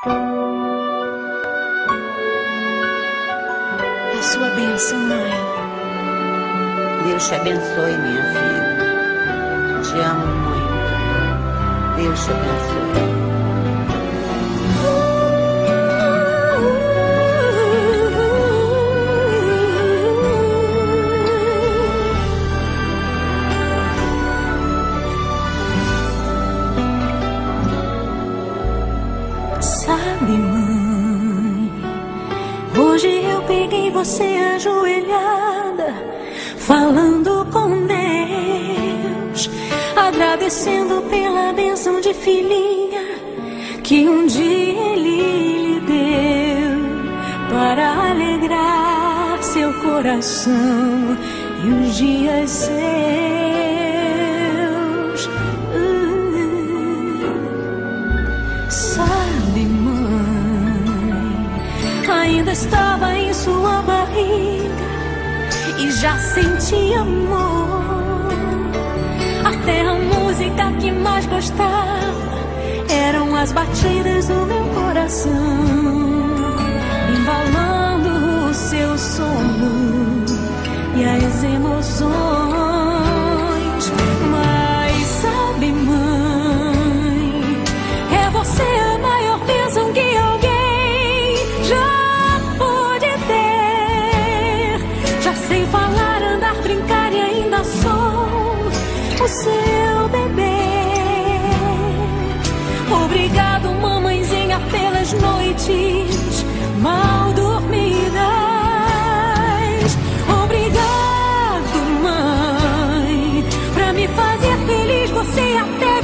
A sua bênção, mãe. Deus te abençoe, minha filha. Te amo muito. Deus te abençoe. Sabe, mãe, hoje eu peguei você ajoelhada, falando com Deus, agradecendo pela bênção de filhinha que um dia Ele lhe deu, para alegrar seu coração e os dias seus. Sabe, mãe, ainda estava em sua barriga e já sentia amor. Até a música que mais gostava eram as batidas do meu coração, embalando o seu sono e as emoções. Mas sabe, mãe, é você a maior bênção que alguém já pôde ter. Já sei falar, andar, brincar e ainda sou o seu bebê. Obrigado, mamãezinha, pelas noites mal dormidas. Obrigado, mãe, pra me fazer feliz, você até